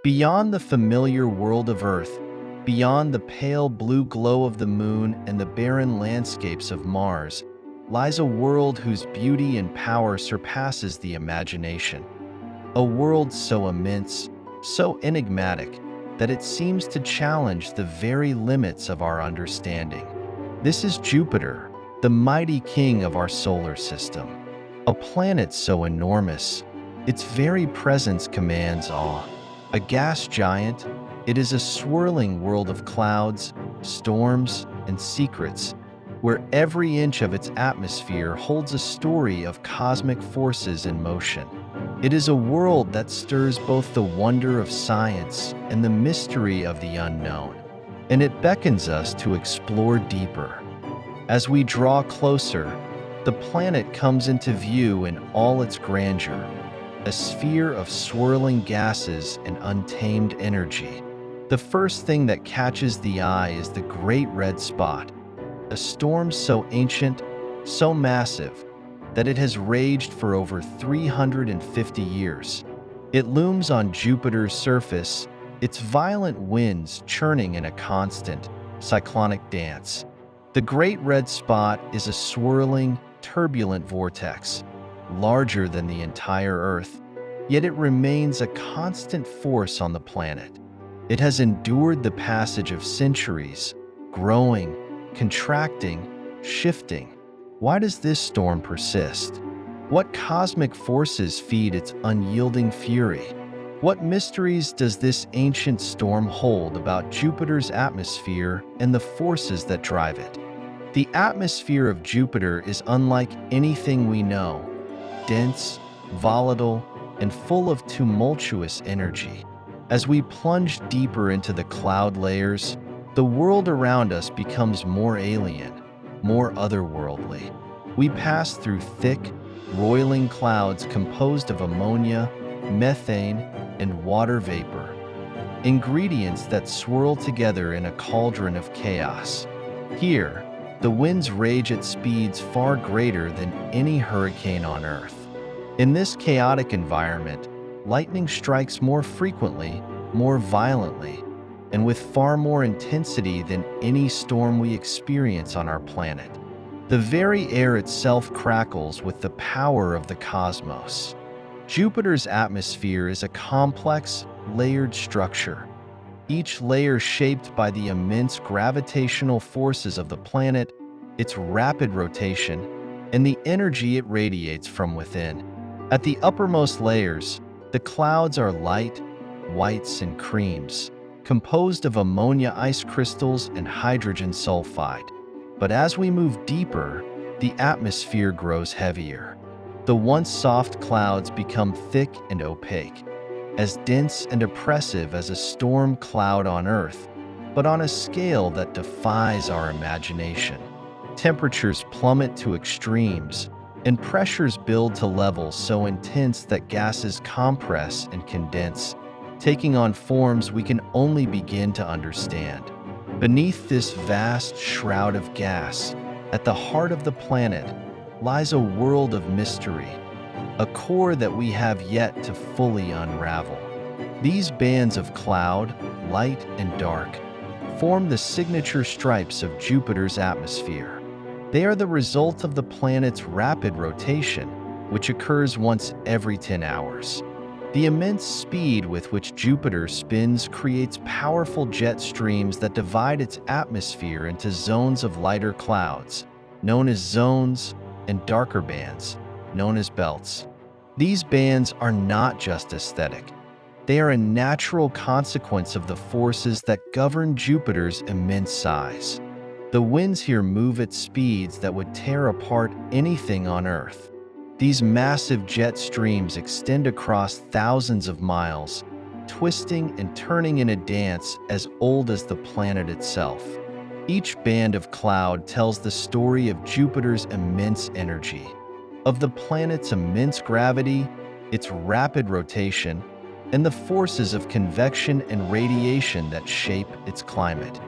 Beyond the familiar world of Earth, beyond the pale blue glow of the Moon and the barren landscapes of Mars, lies a world whose beauty and power surpasses the imagination. A world so immense, so enigmatic, that it seems to challenge the very limits of our understanding. This is Jupiter, the mighty king of our solar system. A planet so enormous, its very presence commands awe. A gas giant, it is a swirling world of clouds, storms, and secrets, where every inch of its atmosphere holds a story of cosmic forces in motion. It is a world that stirs both the wonder of science and the mystery of the unknown, and it beckons us to explore deeper. As we draw closer, the planet comes into view in all its grandeur, a sphere of swirling gases and untamed energy. The first thing that catches the eye is the Great Red Spot, a storm so ancient, so massive, that it has raged for over 350 years. It looms on Jupiter's surface, its violent winds churning in a constant, cyclonic dance. The Great Red Spot is a swirling, turbulent vortex, larger than the entire Earth, yet it remains a constant force on the planet. It has endured the passage of centuries, growing, contracting, shifting. Why does this storm persist? What cosmic forces feed its unyielding fury? What mysteries does this ancient storm hold about Jupiter's atmosphere and the forces that drive it? The atmosphere of Jupiter is unlike anything we know, dense, volatile, and full of tumultuous energy. As we plunge deeper into the cloud layers, the world around us becomes more alien, more otherworldly. We pass through thick, roiling clouds composed of ammonia, methane, and water vapor, ingredients that swirl together in a cauldron of chaos. Here, the winds rage at speeds far greater than any hurricane on Earth. In this chaotic environment, lightning strikes more frequently, more violently, and with far more intensity than any storm we experience on our planet. The very air itself crackles with the power of the cosmos. Jupiter's atmosphere is a complex, layered structure, each layer shaped by the immense gravitational forces of the planet, its rapid rotation, and the energy it radiates from within. At the uppermost layers, the clouds are light, whites, and creams, composed of ammonia ice crystals and hydrogen sulfide. But as we move deeper, the atmosphere grows heavier. The once soft clouds become thick and opaque, as dense and oppressive as a storm cloud on Earth, but on a scale that defies our imagination. Temperatures plummet to extremes, and pressures build to levels so intense that gases compress and condense, taking on forms we can only begin to understand. Beneath this vast shroud of gas, at the heart of the planet, lies a world of mystery, a core that we have yet to fully unravel. These bands of cloud, light, and dark form the signature stripes of Jupiter's atmosphere. They are the result of the planet's rapid rotation, which occurs once every 10 hours. The immense speed with which Jupiter spins creates powerful jet streams that divide its atmosphere into zones of lighter clouds, known as zones, and darker bands, known as belts. These bands are not just aesthetic. They are a natural consequence of the forces that govern Jupiter's immense size. The winds here move at speeds that would tear apart anything on Earth. These massive jet streams extend across thousands of miles, twisting and turning in a dance as old as the planet itself. Each band of cloud tells the story of Jupiter's immense energy, of the planet's immense gravity, its rapid rotation, and the forces of convection and radiation that shape its climate.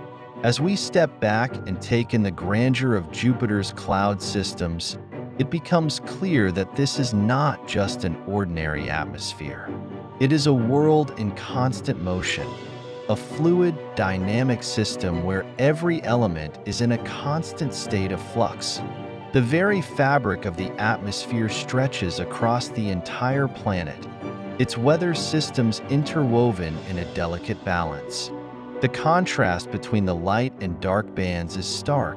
As we step back and take in the grandeur of Jupiter's cloud systems, it becomes clear that this is not just an ordinary atmosphere. It is a world in constant motion, a fluid, dynamic system where every element is in a constant state of flux. The very fabric of the atmosphere stretches across the entire planet, its weather systems interwoven in a delicate balance. The contrast between the light and dark bands is stark,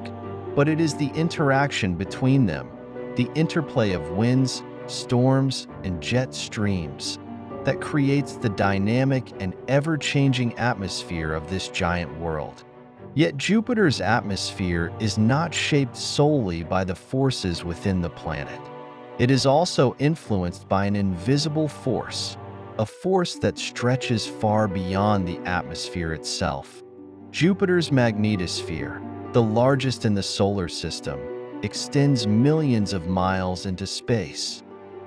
but it is the interaction between them, the interplay of winds, storms, and jet streams, that creates the dynamic and ever-changing atmosphere of this giant world. Yet Jupiter's atmosphere is not shaped solely by the forces within the planet. It is also influenced by an invisible force, a force that stretches far beyond the atmosphere itself. Jupiter's magnetosphere, the largest in the solar system, extends millions of miles into space.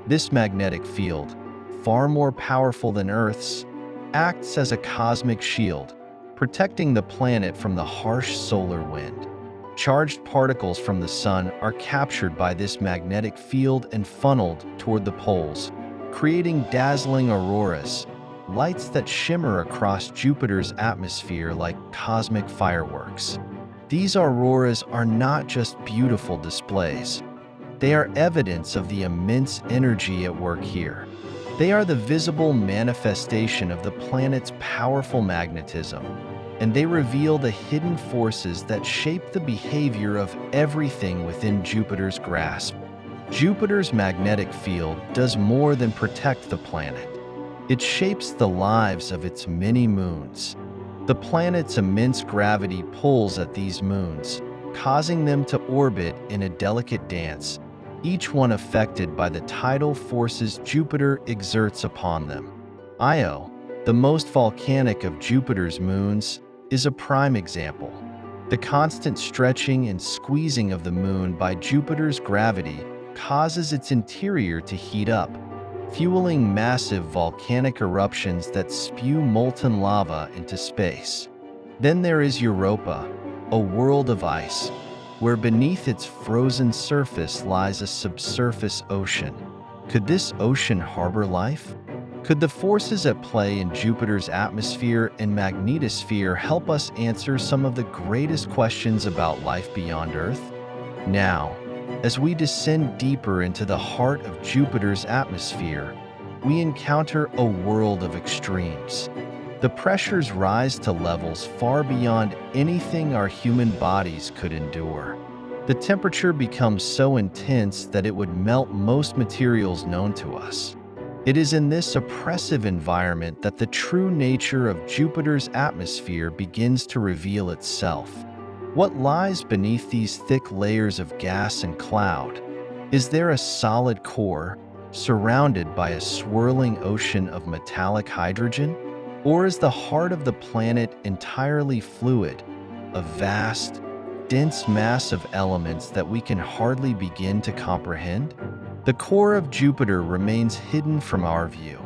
This magnetic field, far more powerful than Earth's, acts as a cosmic shield, protecting the planet from the harsh solar wind. Charged particles from the sun are captured by this magnetic field and funneled toward the poles, creating dazzling auroras, lights that shimmer across Jupiter's atmosphere like cosmic fireworks. These auroras are not just beautiful displays. They are evidence of the immense energy at work here. They are the visible manifestation of the planet's powerful magnetism, and they reveal the hidden forces that shape the behavior of everything within Jupiter's grasp. Jupiter's magnetic field does more than protect the planet. It shapes the lives of its many moons. The planet's immense gravity pulls at these moons, causing them to orbit in a delicate dance, each one affected by the tidal forces Jupiter exerts upon them. Io, the most volcanic of Jupiter's moons, is a prime example. The constant stretching and squeezing of the moon by Jupiter's gravity causes its interior to heat up, fueling massive volcanic eruptions that spew molten lava into space. Then there is Europa, a world of ice, where beneath its frozen surface lies a subsurface ocean. Could this ocean harbor life? Could the forces at play in Jupiter's atmosphere and magnetosphere help us answer some of the greatest questions about life beyond Earth? Now, as we descend deeper into the heart of Jupiter's atmosphere, we encounter a world of extremes. The pressures rise to levels far beyond anything our human bodies could endure. The temperature becomes so intense that it would melt most materials known to us. It is in this oppressive environment that the true nature of Jupiter's atmosphere begins to reveal itself. What lies beneath these thick layers of gas and cloud? Is there a solid core, surrounded by a swirling ocean of metallic hydrogen? Or is the heart of the planet entirely fluid, a vast, dense mass of elements that we can hardly begin to comprehend? The core of Jupiter remains hidden from our view,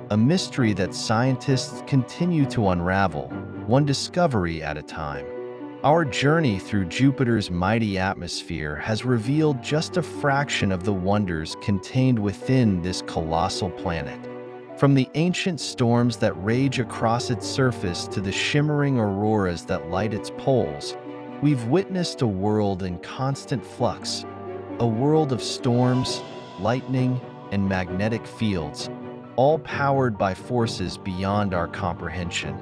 a mystery that scientists continue to unravel, one discovery at a time. Our journey through Jupiter's mighty atmosphere has revealed just a fraction of the wonders contained within this colossal planet. From the ancient storms that rage across its surface to the shimmering auroras that light its poles, we've witnessed a world in constant flux, a world of storms, lightning, and magnetic fields, all powered by forces beyond our comprehension.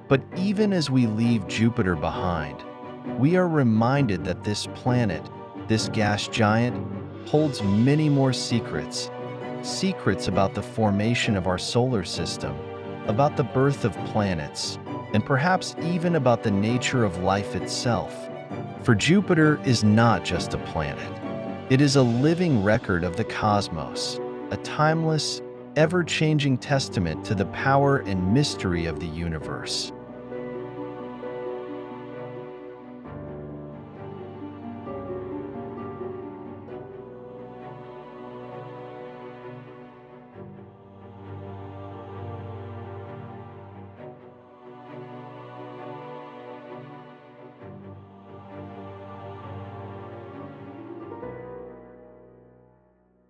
But even as we leave Jupiter behind, we are reminded that this planet, this gas giant, holds many more secrets. Secrets about the formation of our solar system, about the birth of planets, and perhaps even about the nature of life itself. For Jupiter is not just a planet. It is a living record of the cosmos, a timeless, ever-changing testament to the power and mystery of the universe.